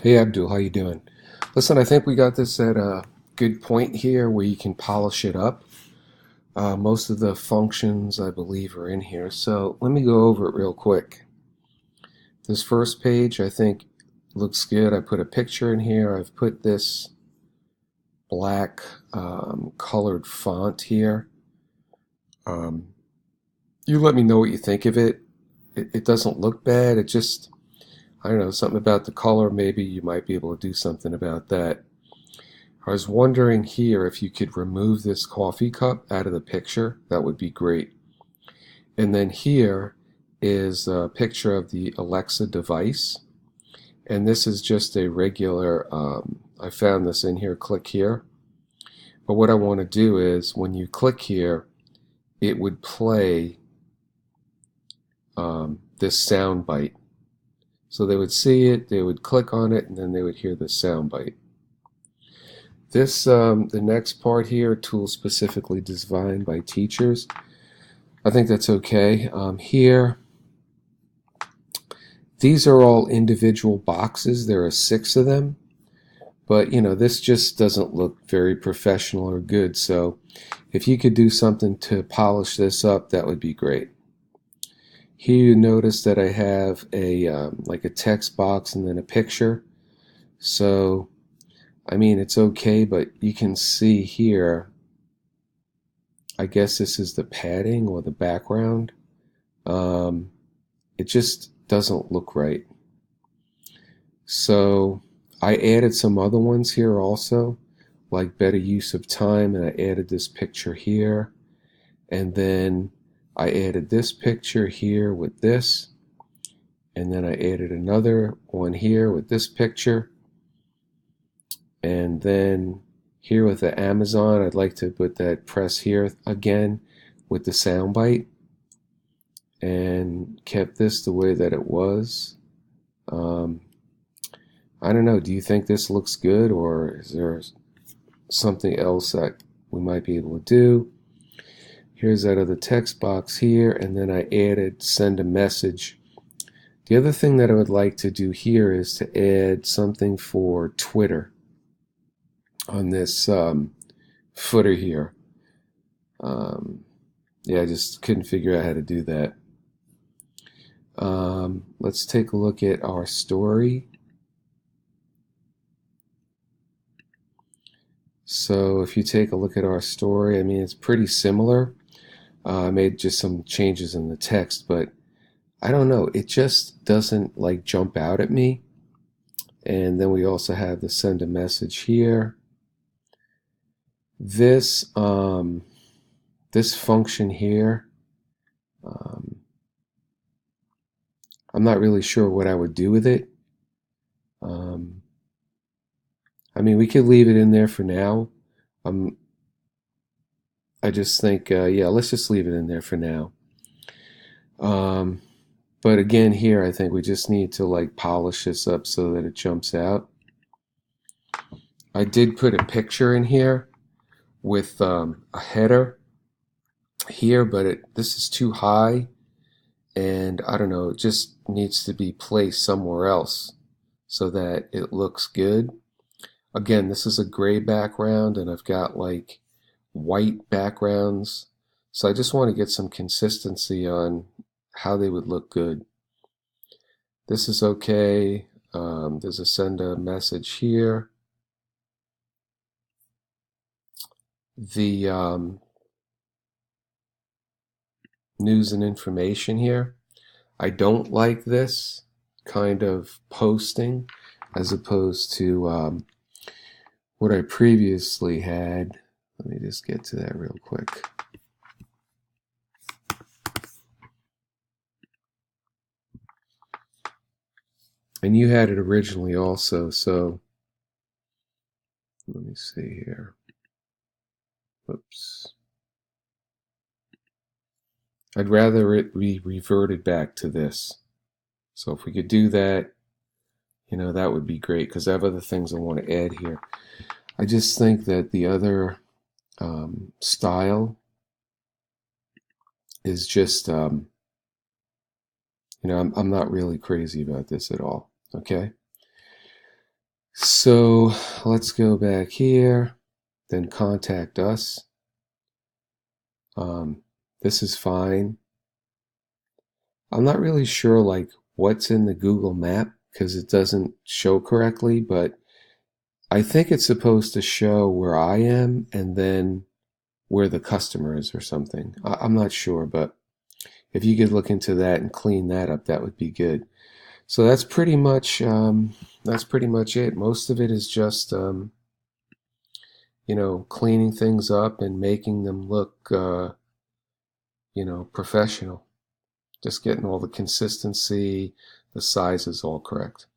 Hey Abdul, how you doing? Listen, I think we got this at a good point here where you can polish it up. Most of the functions, I believe, are in here. So let me go over it real quick. This first page, I think, looks good. I put a picture in here. I've put this black colored font here. Um, you let me know what you think of it. It doesn't look bad. It just, I don't know, something about the color. Maybe you might be able to do something about that. I was wondering here if you could remove this coffee cup out of the picture. That would be great. And then here is a picture of the Alexa device. And this is just a regular, I found this in here, click here. But what I want to do is when you click here, it would play this sound bite. So they would see it, they would click on it, and then they would hear the sound bite. This, the next part here, tools specifically designed by teachers. I think that's okay. Here, these are all individual boxes. There are 6 of them. But, you know, this just doesn't look very professional or good. So if you could do something to polish this up, that would be great. Here you notice that I have a like a text box and then a picture. So I mean, it's okay, but you can see here, I guess this is the padding or the background. It just doesn't look right. So I added some other ones here also, like better use of time, and I added this picture here. And then I added this picture here with this. And then I added another one here with this picture. And then here with the Amazon, I'd like to put that press here again with the sound bite, and kept this the way that it was. I don't know, do you think this looks good, or is there something else that we might be able to do? Here's that other text box here, and then I added send a message. The other thing that I would like to do here is to add something for Twitter on this footer here. Yeah, I just couldn't figure out how to do that. Let's take a look at our story. So if you take a look at our story, I mean, it's pretty similar. I made just some changes in the text, but I don't know, it just doesn't like jump out at me. And then we also have the send a message here. This this function here, I'm not really sure what I would do with it. I mean, we could leave it in there for now. I just think, yeah, let's just leave it in there for now. But again, here, I think we just need to like polish this up so that it jumps out. I did put a picture in here with a header here, but this is too high, and I don't know, it just needs to be placed somewhere else so that it looks good. Again, this is a gray background, and I've got like white backgrounds, so I just want to get some consistency on how they would look good. This is okay. There's a send a message here. The news and information here. I don't like this kind of posting as opposed to what I previously had. Let me just get to that real quick. And you had it originally also, so let me see here. Whoops. I'd rather it be reverted back to this. So if we could do that, you know, that would be great, because I have other things I want to add here. I just think that the other style is just, you know, I'm not really crazy about this at all. Okay. So let's go back here, then contact us. Um, this is fine. I'm not really sure like what's in the Google map because it doesn't show correctly, but I think it's supposed to show where I am and then where the customer is or something. I'm not sure, but if you could look into that and clean that up, that would be good. So that's pretty much it. Most of it is just cleaning things up and making them look professional. Just getting all the consistency, the sizes all correct.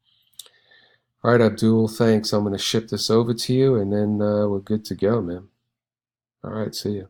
All right, Abdul, thanks. I'm going to ship this over to you, and then we're good to go, man. All right, see you.